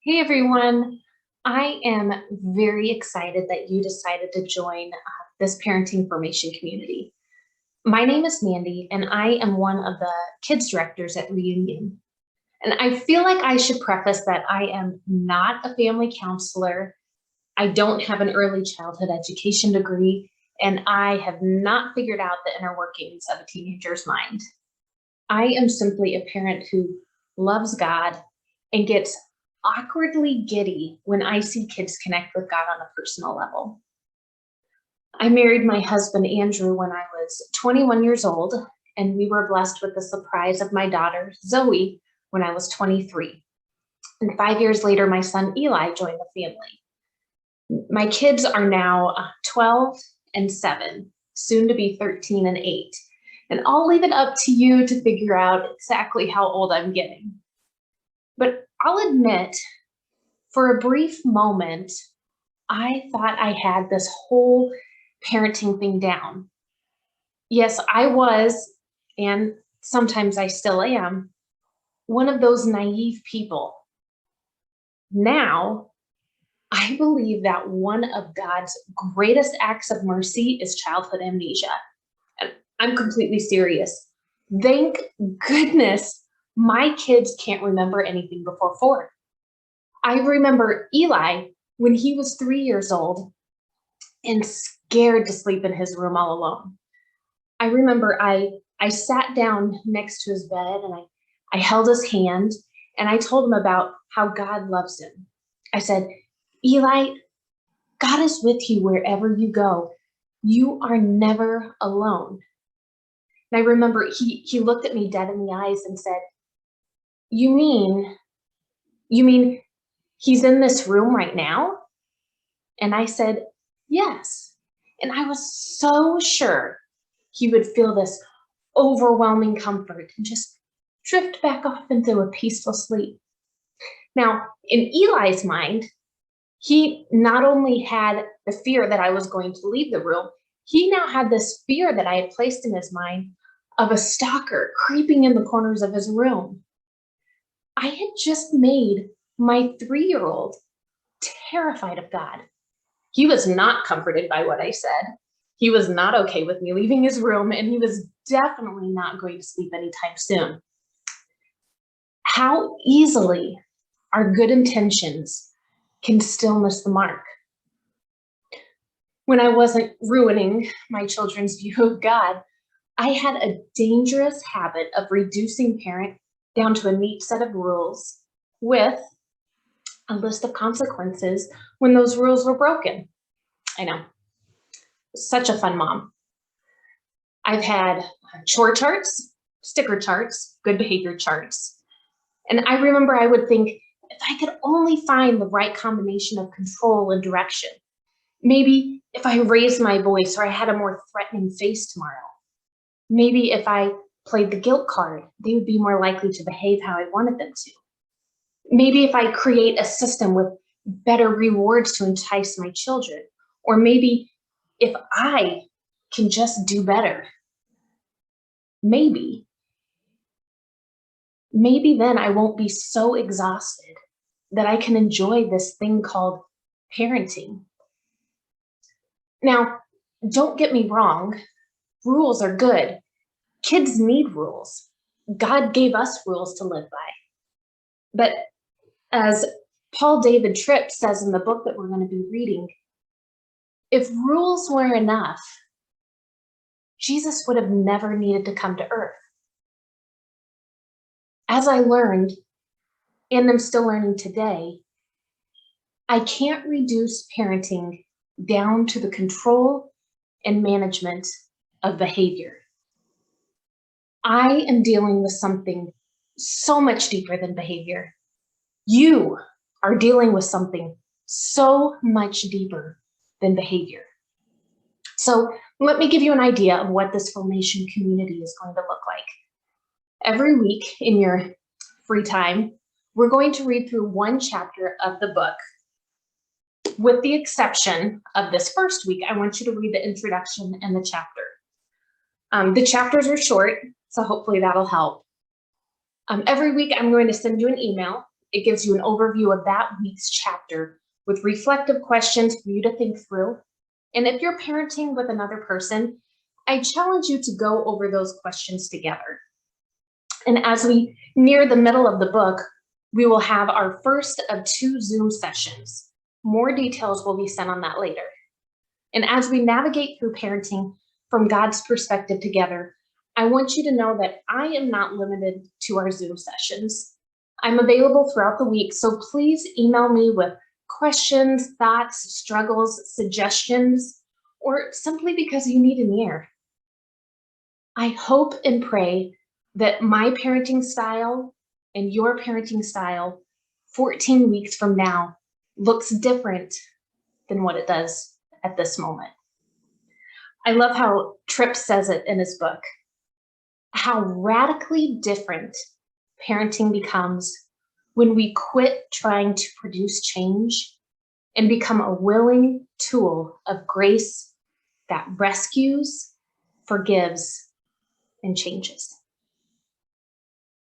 Hey everyone, I am very excited that you decided to join this parenting formation community. My name is Mandy, and I am one of the kids directors at Reunion. And I feel like I should preface that I am not a family counselor. I don't have an early childhood education degree, and I have not figured out the inner workings of a teenager's mind. I am simply a parent who loves God and gets awkwardly giddy when I see kids connect with God on a personal level. I married my husband, Andrew, when I was 21 years old, and we were blessed with the surprise of my daughter, Zoe, when I was 23. And 5 years later, my son, Eli, joined the family. My kids are now 12 and 7, soon to be 13 and 8. And I'll leave it up to you to figure out exactly how old I'm getting. But I'll admit, for a brief moment, I thought I had this whole parenting thing down. Yes, I was, and sometimes I still am, one of those naive people. Now, I believe that one of God's greatest acts of mercy is childhood amnesia. And I'm completely serious. Thank goodness my kids can't remember anything before 4. I remember Eli when he was 3 years old and scared to sleep in his room all alone. I remember I sat down next to his bed and I held his hand and I told him about how God loves him. I said, Eli, God is with you wherever you go. You are never alone. And I remember he looked at me dead in the eyes and said, you mean he's in this room right now? And I said, yes. And I was so sure he would feel this overwhelming comfort and just drift back off into a peaceful sleep. Now, in Eli's mind, he not only had the fear that I was going to leave the room, he now had this fear that I had placed in his mind of a stalker creeping in the corners of his room. I had just made my 3-year-old terrified of God. He was not comforted by what I said. He was not okay with me leaving his room, and he was definitely not going to sleep anytime soon. How easily our good intentions can still miss the mark. When I wasn't ruining my children's view of God, I had a dangerous habit of reducing parent down to a neat set of rules with a list of consequences when those rules were broken. I know, such a fun mom. I've had chore charts, sticker charts, good behavior charts. And I remember I would think, if I could only find the right combination of control and direction, maybe if I raised my voice or I had a more threatening face tomorrow, maybe if I played the guilt card, they would be more likely to behave how I wanted them to. Maybe if I create a system with better rewards to entice my children, or maybe if I can just do better, maybe then I won't be so exhausted that I can enjoy this thing called parenting. Now, don't get me wrong, rules are good. Kids need rules. God gave us rules to live by. But as Paul David Tripp says in the book that we're going to be reading, if rules were enough, Jesus would have never needed to come to earth. As I learned, and I'm still learning today, I can't reduce parenting down to the control and management of behavior. I am dealing with something so much deeper than behavior. You are dealing with something so much deeper than behavior. So let me give you an idea of what this formation community is going to look like. Every week in your free time, we're going to read through one chapter of the book. With the exception of this first week, I want you to read the introduction and the chapter. The chapters are short, so hopefully that'll help. Every week, I'm going to send you an email It gives you an overview of that week's chapter with reflective questions for you to think through. And if you're parenting with another person, I challenge you to go over those questions together. And as we near the middle of the book, we will have our first of 2 Zoom sessions. More details will be sent on that later. And as we navigate through parenting from God's perspective together, I want you to know that I am not limited to our Zoom sessions. I'm available throughout the week, so please email me with questions, thoughts, struggles, suggestions, or simply because you need an ear. I hope and pray that my parenting style and your parenting style 14 weeks from now looks different than what it does at this moment. I love how Tripp says it in his book, how radically different parenting becomes when we quit trying to produce change and become a willing tool of grace that rescues, forgives, and changes.